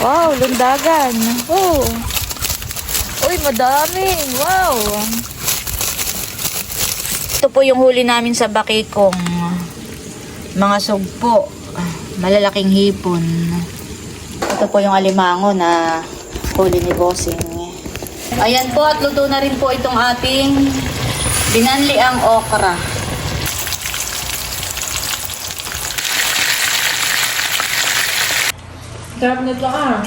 Wow, lundagan. Oh. Uy, madami. Wow. Ito po yung huli namin sa Bakikong. Mga sugpo. Malalaking hipon. Ito po yung alimango na huli ni Bossing. Ayan po, at luto na rin po itong ating binanliang okra. Sarap nito ah.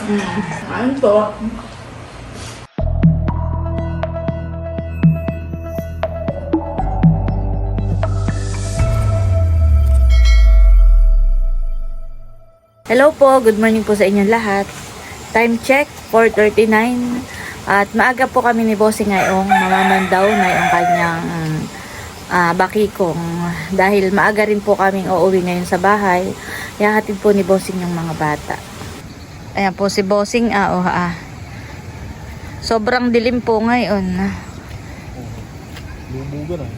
Ano po? Hello po, good morning po sa inyong lahat. Time check, 4:39. At maaga po kami ni Bossing ngayong mamamandaw na yung kanyang Bakikong. Dahil maaga rin po kaming uuwi ngayon sa bahay, ihahatid po ni Bossing yung mga bata. Ayan po si Bossing, sobrang dilim po ngayon. Bubugan ah.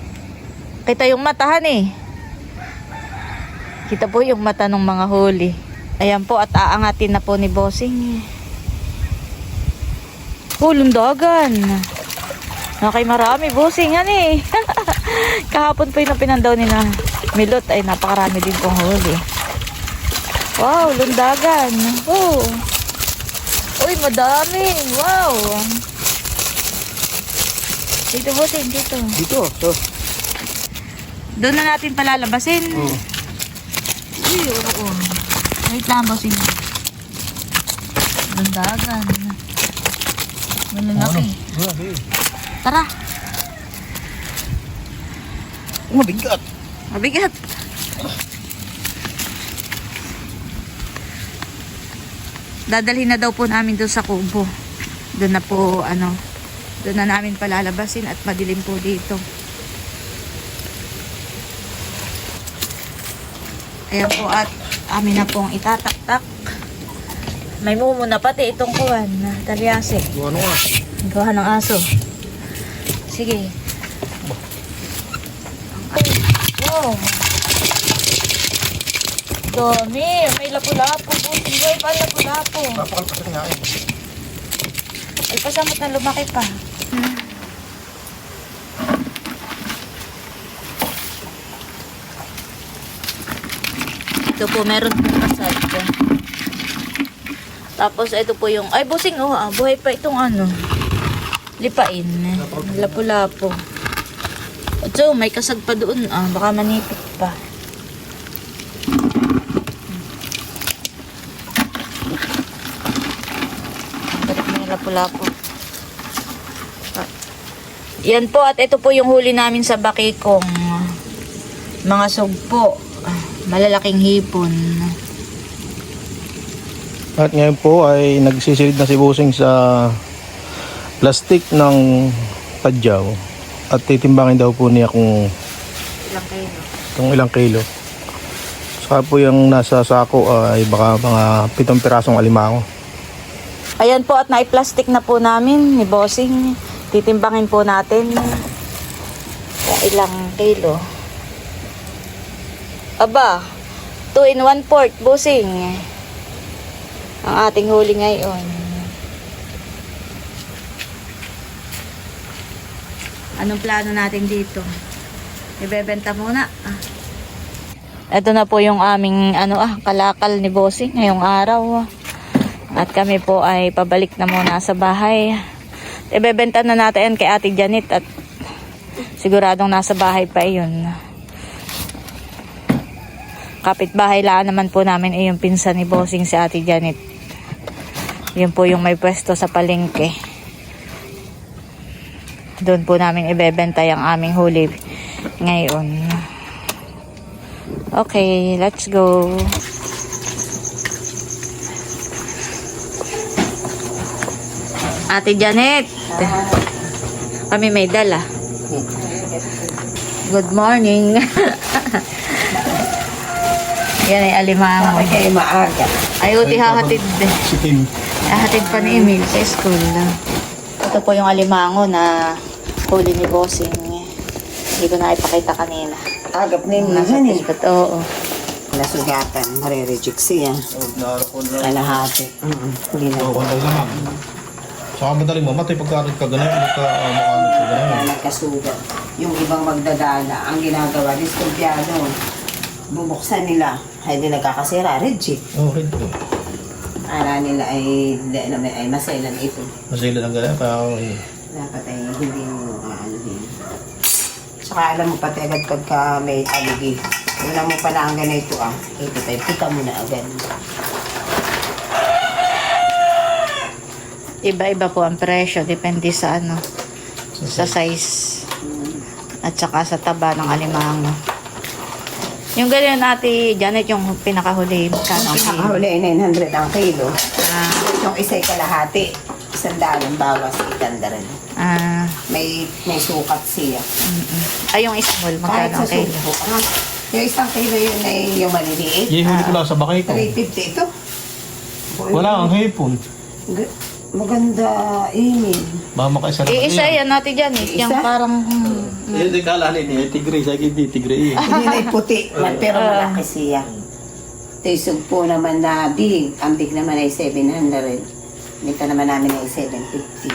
Kita yung matahan eh. Kita po yung mata ng mga huli. Ayan po, at aangatin na po ni Bossing. Lundagan. Okay, marami Bossing yan eh. Kahapon po yung pinandaw ni na Milot ay napakarami din pong huli. Wow, lundagan. Oh. Uy, madami. Wow. Dito Bossing, dito. Dito, so. Doon na natin palalabasin. Uy, oo. Wait lang, Bossing. Lundagan. Malalaki. Tara. Mabigat. Mabigat. Dadalhin na daw po namin doon sa kubo. Doon na po, doon na namin palalabasin at madilim po dito. Ayan po, at amin na pong itataktak. May mumo na pati itong kuwan na talyase. Ano nga? Gawa ng aso. Sige. Ay, wow. Dami. May lapu-lapo. May pa lapu-lapo. Papakalpas na nga eh. Ay, pasamot na lumaki pa. Ito po, meron po kasal. Tapos, ito po yung... Ay, Bossing, buhay pa itong lipain. Lapu-lapo. At so, may kasag pa doon. Baka manipit pa. Balik mo yung lapu-lapo. Yan po, at ito po yung huli namin sa Bakikong. Mga sugpo. Malalaking hipon. At ngayon po ay nagsisilid na si Bossing sa plastic ng tadyaw. At titimbangin daw po niya kung Ilang kilo? ilang kilo. Saka po yung nasa sako ay baka mga 7 pirasong alimango. Ayan po, at nai-plastic na po namin ni Bossing. Titimbangin po natin kung ilang kilo. Aba, 2 in 1/4 Bossing. Ang ating huli ngayon. Anong plano natin dito? Ibebenta muna. Ito na po yung aming kalakal ni Bossing ngayong araw. At kami po ay pabalik na muna sa bahay. Ibebenta na natin kay Ate Janet at siguradong nasa bahay pa iyon. Kapitbahay lang naman po namin ay yung pinsan ni Bossing, si Ate Janet. Yun po yung may pwesto sa palengke. Doon po namin ibebenta yung aming huli ngayon. Okay, let's go. Ate Janet, kami may dala. Good morning. Yan ay alimango. Ay, maaga. Ay, uti hahatid. Si Tim. Hahatid pa ni Emil sa school. Ito po yung alimango na huli ni Bossing. Hindi ko na ipakita kanina. Agap na yung Nasa minsan eh. tisbat, oo. nasugatan, nare-reject siya. Kalahati. Hindi na po. Saka madaling mamatay pagka nagkaganan, magka-makanan sa ganan. Nagkasugat. Yung ibang magdadala, ang ginagawa, distubyado. Bubuksan nila. Hindi nagkakasira, reject. Okay po. Ara nila ay maselan ito. Masila ng ganan, kaya Dapat ay hindi mo aanuhin. Saka alam mo pati agad pagka may aligi. Wala mo pala ang ganito Ito tayo, pita mo na agad. Iba-iba po ang presyo. Depende sa ano. Sa size. At saka sa taba ng alimango. Yung ganyan natin, Janet, yung pinakahuli. Magkano ang kilo? Pinakahuli ay 900 ang kilo. Ah, Yung isa'y kalahati. 100 bawas, 800. May sukat siya. ay, yung small. Kahit Magkano sa ang kilo? suko. Yung isang kilo yun ay yung maliliit. yung huli ko lang sa bakay ko. 350 ito. Wala ang hipon. Maganda ingin. Baka makaisa na Isa yan natin dyan eh. Yung Isa? parang... Hindi kalali niya, tigre. Sa akin, di tigre eh. Hindi na puti, pero malaki siya. Ito yung sugpo naman na big. Ang big naman ay 700. Ito naman namin ay 750.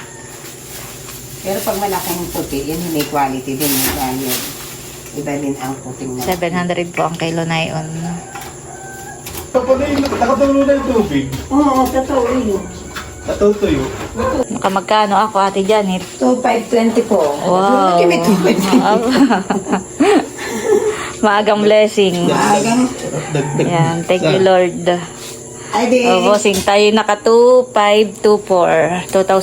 Pero pag malaking puti, yan may quality din. May value. Iba din ang puting na. 700 po ang kilo na yun. Kapag nakatulo na yung tubig, Oo, totoo yun. natutuyo. Magkano ako, Ate Janet? 2,520 po. Wow. May 2,520. Maagang blessing. Maagang. Yan, thank you Lord. Ay, di. Bossing, tayo naka 2,524. 2,524. Hindi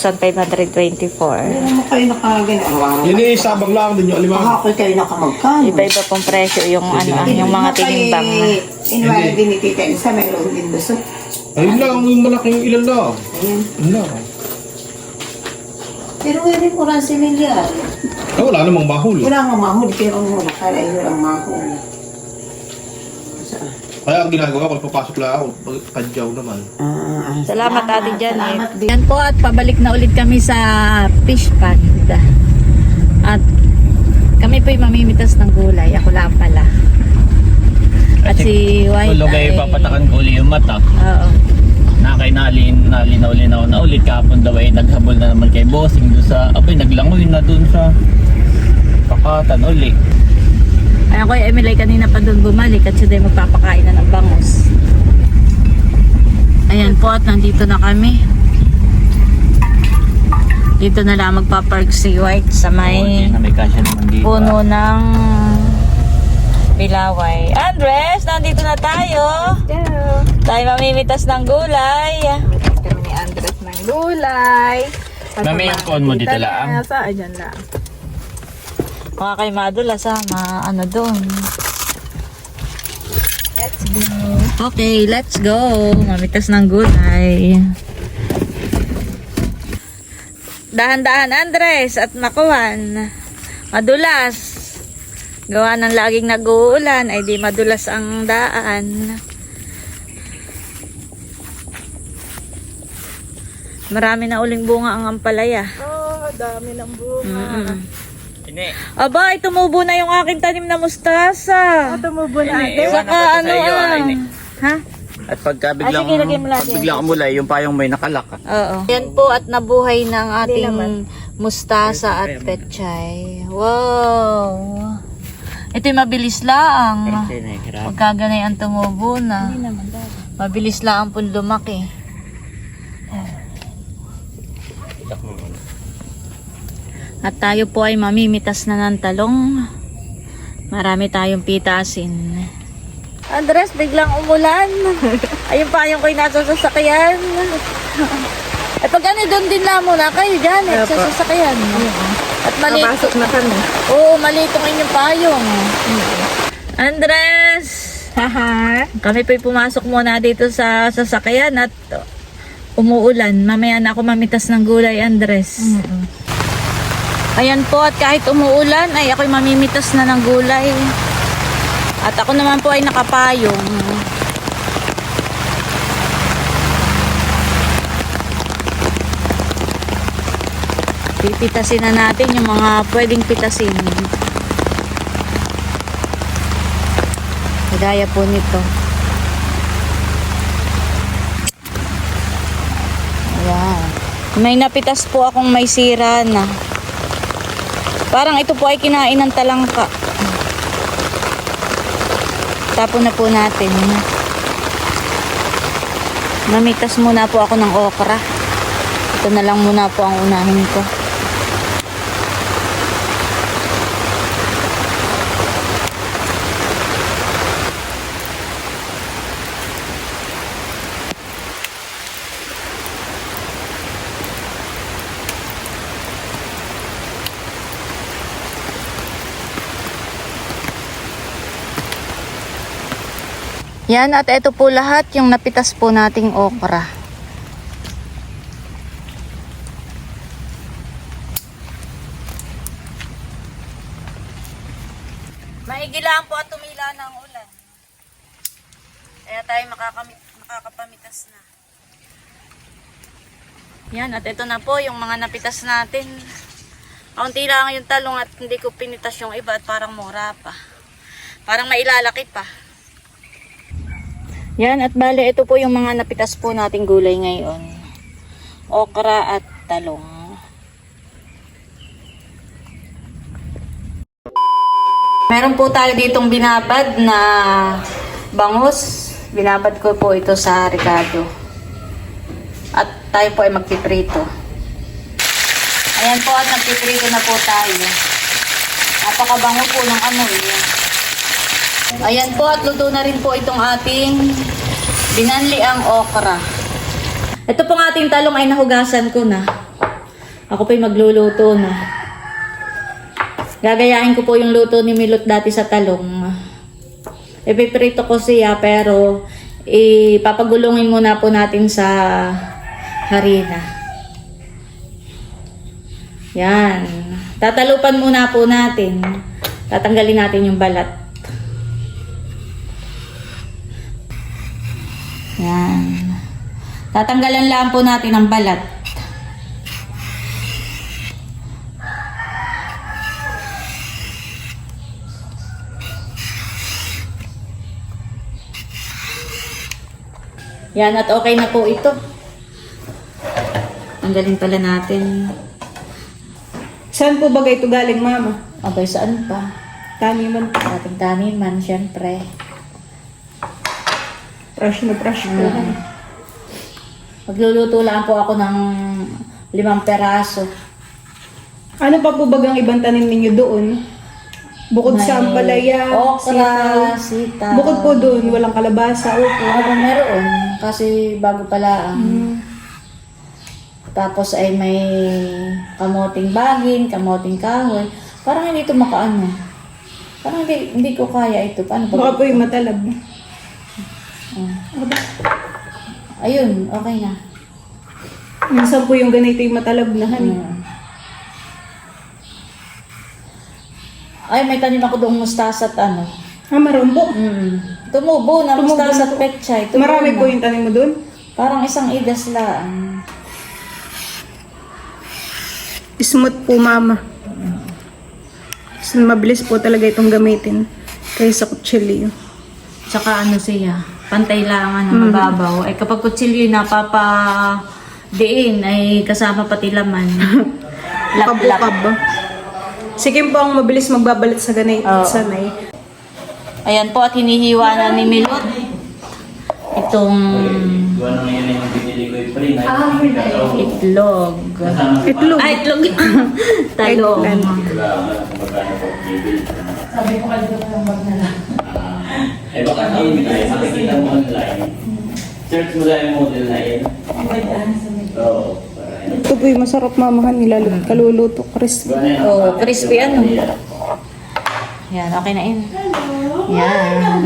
naman kayo nakagano. Yun eh, sabang lang din yung alimang. Ako kayo nakamagkano. Iba-iba pong presyo yung ano, yung mga tinimbang. Inwala din ni Tita Elsa, mayroon din busog. Ayun lang, yung malaking ilan lang. Ayan. Yun lang. Pero ngayon po rin si Milyar. Eh, wala namang mahuli. Wala nga mahuli, pero muna. Kaya yun ang mahuli. Kaya ang ginagawa ko, papasok lang ako. Kadyaw naman. Salamat Ate Janet. Salamat din. Yan po at pabalik na ulit kami sa fish pond. At kami po'y mamimitas ng gulay. Ako lang pala. At si White Tulog ay papatakan ko uli yung mata. Oo. Nalinaw-linaw na ulit. Kahapon daw ay naghabol na naman kay Bossing doon sa, naglangoy na doon sa Pakatan uli. Ay ako ay Emily kanina pa doon bumalik at siya magpapakain na ng bangus. Ayan po at nandito na kami. Dito na lang magpapark si White sa may May kasya naman dito. puno ng Pilaway. Andres, nandito na tayo. Tayo mamimitas ng gulay. Kami ni Andres ng gulay. Mami, yung phone mo dito lang. Saan? Dyan lang. Mga kay madulas ano doon. Let's go. Okay, let's go. Mamitas ng gulay. Dahan-dahan Andres at Makuhan. Madulas. Gawa ng laging nag-uulan ay di madulas ang daan. Marami na uling bunga ang ampalaya. Oh, dami ng bunga. Aba, tumubo na yung aking tanim na mustasa. Tumubo na Ini, ate. ewan Saka ako sa ano iyo, ini. Ha? At pagka biglang, sige, lagay mo lahat pag yan. biglang umulay, yung payong may nakalak. Oo. Yan po at nabuhay ng ating mustasa at pechay. Wow! Ito'y mabilis lang. Pagka ganay ang tumubo na. Mabilis lang po lumaki. At tayo po ay mamimitas na ng talong. Marami tayong pitasin. Andres, biglang umulan. Ayun pa yung ko'y nasa sasakyan. Eh pag ano, doon din lang muna kayo dyan sa sasakyan. At maliit. Papasok na kami. Oo, maliit ang inyong payong. Andres! Haha. Kami po'y pumasok muna dito sa sasakyan at umuulan. Mamaya na ako mamitas ng gulay, Andres. Ayan po, at kahit umuulan, ay ako'y mamimitas na ng gulay. At ako naman po ay nakapayong. Pipitasin na natin yung mga pwedeng pitasin. Kagaya po nito. May napitas po akong may sira na. Parang ito po ay kinain ng talangka. Tapon na po natin. Namitas muna po ako ng okra. Ito na lang muna po ang unahin ko. Yan, at ito po lahat yung napitas po nating okra. Maigilaan po at tumila na ang ulan. Kaya tayo makakapamitas na. Yan, at ito na po yung mga napitas natin. Kaunti lang yung talong at hindi ko pinitas yung iba at parang mura pa. Parang mailalaki pa. Yan, at bale, ito po yung mga napitas po nating gulay ngayon. Okra at talong. Meron po tayo ditong binabad na bangus. Binabad ko po ito sa Ricardo. At tayo po ay magpiprito. Ayan po, at nagpiprito na po tayo. Napakabango po ng amoy. Ayan po, at luto na rin po itong ating binanliang okra. Ito pong ating talong ay nahugasan ko na. Ako po'y magluluto na. Gagayahin ko po yung luto ni Milot dati sa talong. Ipiprito ko siya pero ipapagulungin muna po natin sa harina. Yan. Tatalupan muna po natin. Tatanggalin natin yung balat. Yan. Tatanggalan lang po natin ang balat. Yan, at okay na po ito. Tanggalin pala natin. Saan po ba ito galing, Mama? Abay, saan pa? Taniman po. Ating taniman, syempre. Fresh na fresh po. Magluluto lang po ako ng 5 peraso. Ano pa po bagang ibang tanim ninyo doon? Bukod sa May ampalaya, okra, sitaw. Bukod po doon, walang kalabasa, upo. Ako meron. Kasi bago pala ang... Tapos ay may kamoting bagin, kamoting kahoy. Parang hindi ito makaano. Parang hindi ko kaya ito. Paano Baka po yung matalab. Ayun, okay na. Minsan po yung ganito yung matalab na hani. Ay, may tanim ako doong mustasa at ano. Marumbo. Tumubo na Tumubo mustasa na at po. petchay. Marami po yung tanim mo doon. Parang isang idas lang. Smooth po, Mama. So, mabilis po talaga itong gamitin kaysa kutsilyo. Tsaka ano siya, pantay lang ano, mababaw. Ay kapag kutsilyo napapadiin, ay kasama pati laman. Lap-lap. Kabukab. Sige po ang mabilis magbabalat sa ganito. Oo. Sanay. Ayan po, at hinihiwa na ni Milot itong Gawa na ngayon yung binili ko yung pre na itlog. Itlog. Ay, itlog. Talong. Eggplant. wala kung magkano po bibili. Sabi ko kayo ng bag na lang. Eh baka na makikita mo online. Search mo lang yung model na yun. Oo. Ito po yung masarap, Mamahan. Kaluluto. Crispy. Oh, crispy ano. Yan, okay na yun. Yan.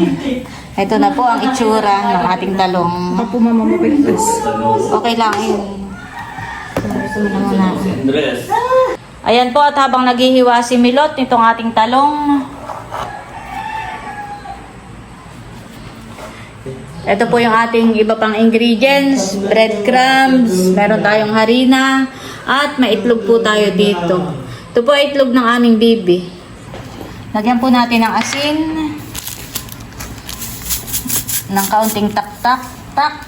Ito na po ang itsura ng ating talong. Baka po, Mama, mapigtas. Okay lang yun. Ito na muna. Andres. Ayan po, at habang naghihiwa si Milot nitong ating talong, ito po yung ating iba pang ingredients, breadcrumbs, meron tayong harina, at may itlog po tayo dito. Ito po ay itlog ng aming bibi. Lagyan po natin ng asin, ng kaunting tak-tak-tak,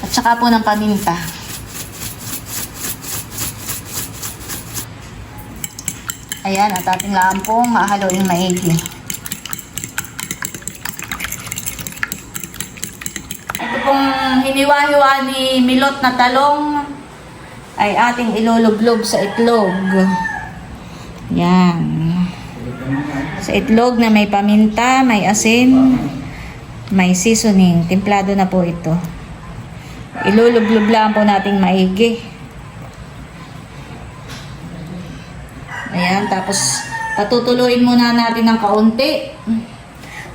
at saka po ng paminta. Ayan, at ating lampong hahaluin maigi. Ito pong hiniwa-hiwa ni Milot na talong ay ating ilulublob sa itlog. Yan. Sa itlog na may paminta, may asin, may seasoning. Timplado na po ito. Ilulublob lang po nating maigi. Ayan, tapos patutuluin muna natin ng kaunti.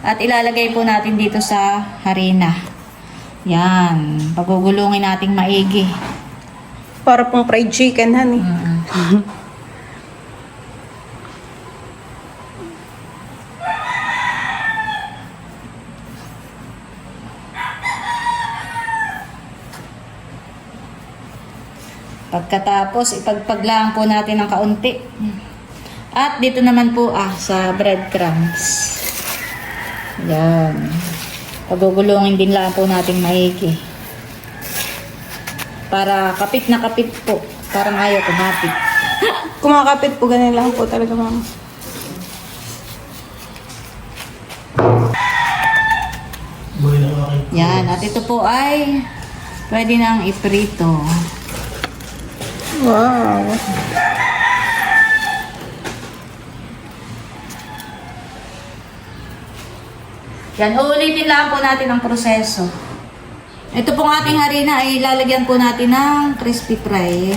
At ilalagay po natin dito sa harina. Yan, pagugulungin nating maigi. Para pong fried chicken, honey. Pagkatapos, ipagpaglaan po natin ng kaunti. At dito naman po sa breadcrumbs. Yan. Pagugulungin din lang po natin maigi. Para kapit na kapit po. Parang ayaw kumapit. Kumakapit po, ganun lang po talaga, mama. Yan. At ito po ay pwede nang iprito. Wow. Yan, uulitin lang po natin ang proseso. Ito pong ating harina ay lalagyan po natin ng crispy fry.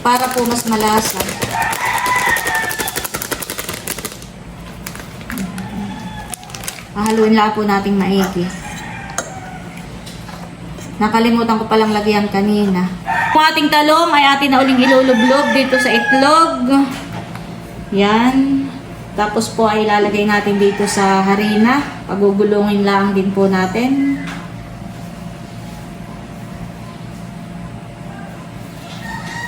Para po mas malasa. Haluin lang po natin maigi. Nakalimutan ko palang lagyan kanina. Ang ating talong ay atin na uling ilulublob dito sa itlog. Yan. Tapos po ay ilalagay natin dito sa harina. Pagugulungin lang din po natin.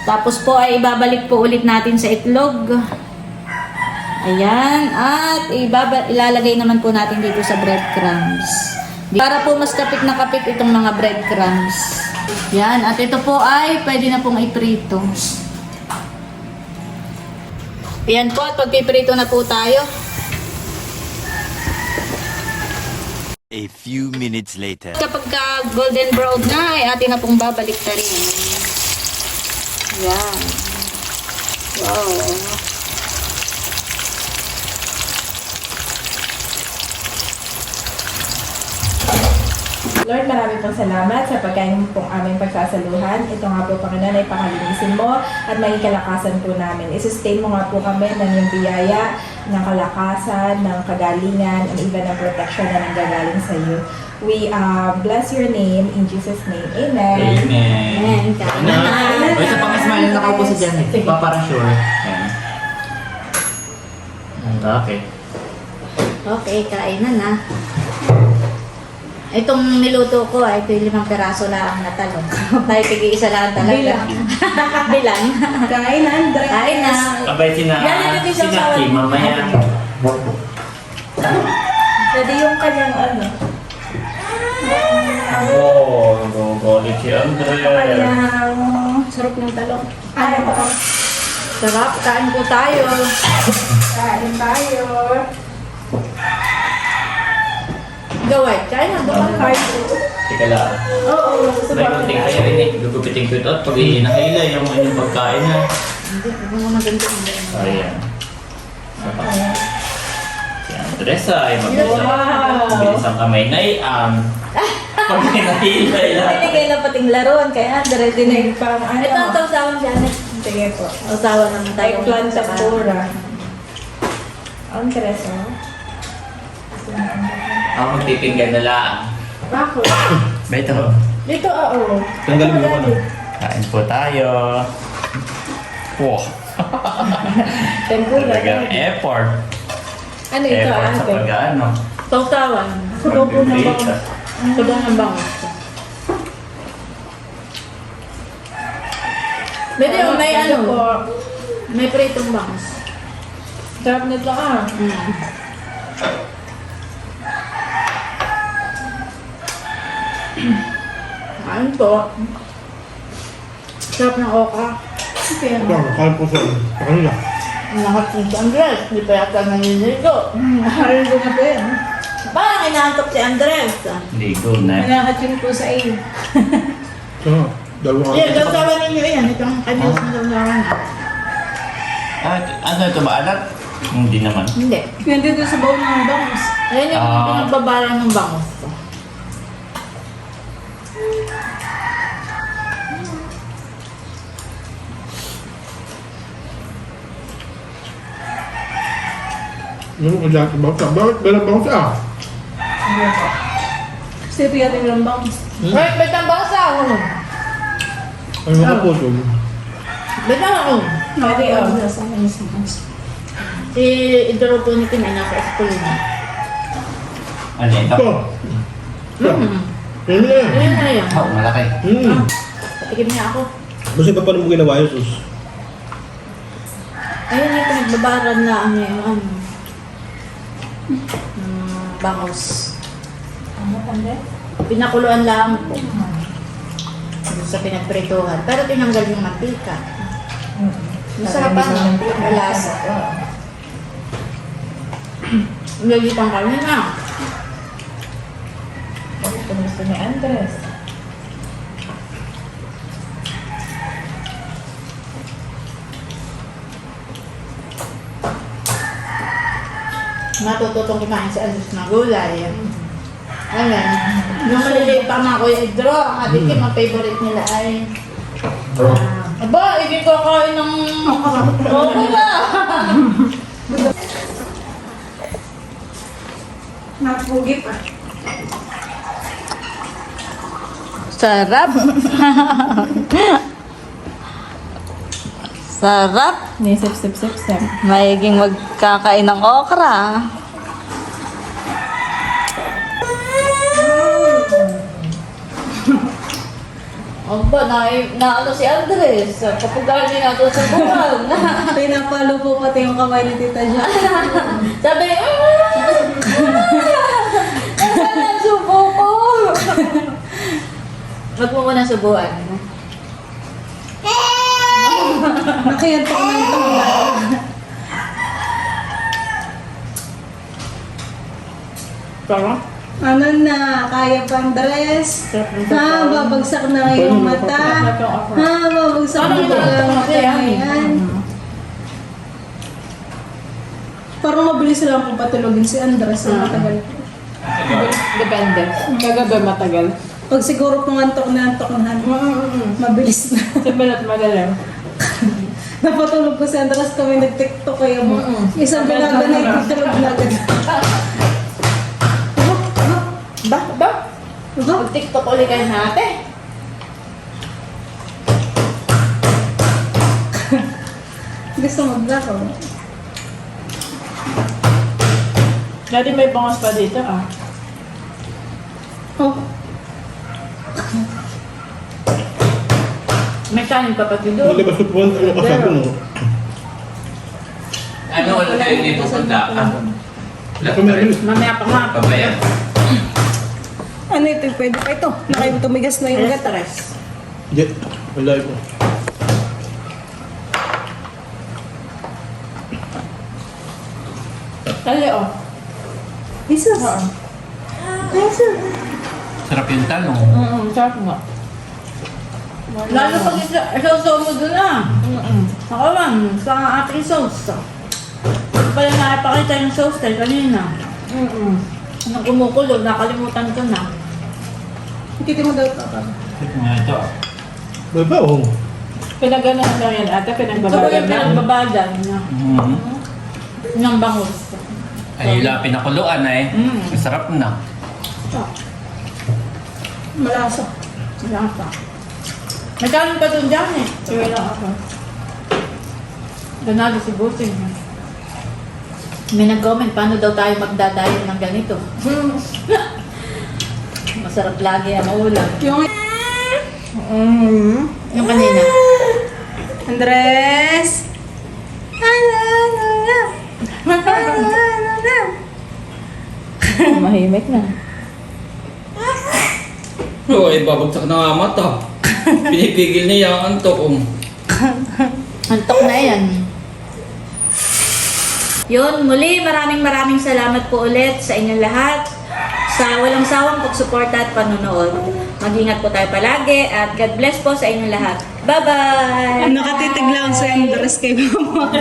Tapos po ay ibabalik po ulit natin sa itlog. Ayan. At ilalagay naman po natin dito sa breadcrumbs. Para po mas kapit na kapit itong mga breadcrumbs. Yan. At ito po ay pwede na pong iprito. Yan po. At pagpiprito na po tayo. A few minutes later. Kapag golden brown na ay atin na pong babalik ta rin. Yan. Wow. Lord, marami pong salamat sa pagkain pong aming pagsasaluhan. Ito nga po, Panginoon, ay pakalinisin mo at maging kalakasan po namin. I-sustain mo nga po kami ng iyong biyaya, ng kalakasan, ng kagalingan, and even ng protection na nanggagaling sa iyo. We bless your name in Jesus' name. Amen. Amen. O, isa pang smile na nakaupo si Janet. Para sure. Ayan. Okay. Okay, kainan na. Itong niluto ko ay ito 5 peraso lang na talong. Tayo tig-isa lang talaga. Bilang. Kain na, Andres. Kain na. Kabay Yan, ito yung sasawa. Kim, mamaya. Pwede yung kanyang ano. Oh, gugulit si Andre. Kanyang sarap ng talong. Ayaw ko. Sarap, kain po tayo. Kain tayo. Gaway, kain na. Gaway. Teka lang. Oo, May kunting kaya rin eh. Gugupitin ko ito at pag nakahila yung inyong pagkain na. Hindi, huwag mo maganda. Ayan. Si Andres ay mabilis ang kamay na pag nahila yan. Binigay na pating laruan kaya Andre dinig. Pang ano. Ito ang sausawan si Anet. Sige po. Sausawan naman tayo. Eggplant sa pura. Ang kreso. Ako magpipinggan na lang. Bakit? Beto. Dito, oo. Tanggalin mo yung ano. Kain po tayo. Wow. Tempura. Talagang effort. Ano ito, Effort sa ate? pag-ano. Sausawan. Sudo po ng Pagpipita. Sudo ng bangus. Pwede yung may ano, may pritong bangus. Sarap nito Kain po. Sarap ng okra. Sige. Kaya po sa kanila. Nakating si Andres. Hindi pa yata naniligo. Nakarin ko na po yan. Parang inaantok si Andres. Hindi ko na. Nakatin po sa iyo. Yan, gawsawa ninyo yan. Itong kanyos na gawsawa na. Ano ito, maalat? Hindi naman. Hindi. Yan dito sa baon ng bangus. Ayan yung pinagbabara ng bangus. Yung kajaki bangsa. Bakit ba ng bangsa? Kasi piyatin ng bangus. Right, ba't ang bangsa ako? Ay, makaputol. Ba't ako? Pwede Si Idoro po ni Pinay nasa school na. Ano ito? Ito. Yan yan. Ayun na yan. Oh, malaki. Patikim niya ako. Basta pa paano mo ginawa yun, sus? Ayun yung pinagbabaran na ano yung bangus. Ano pande? Pinakuluan lang po. Sa pinagprituhan. Pero tinanggal yung mantika. Masarap pa no? Malasa. Lagi pang kami na. Gusto ni Andres. Matututong kumain si Andres na gulay. Ayan. Yung maliliit pa mga Kuya Idro, ang ating ang favorite nila ay aba, hindi ko kain ng okra na. Napugi pa. Sarap. Sarap. Nisip, sip, sip, sip. Maiging magkakain ng okra. Aba, na ano si Andres. Kapag galing nato sa buwan. Pinapalo po pati yung kamay ni Tita Jo. Sabi, nasaan ang subo ko? Huwag mo muna subuan. Nakayantok na ito. Sarap. Ano na, kaya pa Andres? Ha, babagsak na ngayong mata. Ha, babagsak na ngayong mata ngayon. Parang mabilis lang kung patulogin si Andres na matagal. Depende. Kagabi matagal. Pag siguro kung antok na, mabilis na. Simulat magalang. Napatulog ko si Andres kami nag-tiktok kayo mo. Isang dalaga na itutulog na agad. Ba? Mag-tiktok ulit kayo natin. Gusto maglaro. Dati may bangas pa dito ah. Oh, May kanin pa pati doon. Hindi ba supuan ang kasama mo? Ano ulit kayo dito punta? Mamaya pa nga. Pabayag. ano ito? Pwede pa ito. Tumigas na yung gata. Stress. Hindi. Wala ito. Kali oh. Jesus. Jesus. Sarap yung talong. Sarap nga. Lalo pag isaw mo doon ah. Ako lang, sa ating sauce. Hindi pala nakipakita yung sauce tayo kanina. Nang kumukulog, nakalimutan ko na. Hindi mo daw ito. Ito. Baba, oh. Pinagano'n lang yan ate, pinagbabagan na. Pinagbabagan na. Ng bangus. Ay, yung pinakuluan na eh. Masarap na. Malasa. Wala pa. Nagkaroon pa doon dyan eh. Kaya lang ako. Ganado si Busing. May nag-comment, paano daw tayo magdadayon ng ganito? Masarap lagi ang ulam. Yung kanina. Andres! Mahimik na. Oo, babagsak na nga mata. Pinipigil niya ang antok. Antok na yan. Yun, muli maraming salamat po ulit sa inyong lahat sa walang sawang pagsuporta at panonood. Mag-ingat po tayo palagi at God bless po sa inyong lahat. Bye-bye! Nakatitig lang sa Andres kay mama.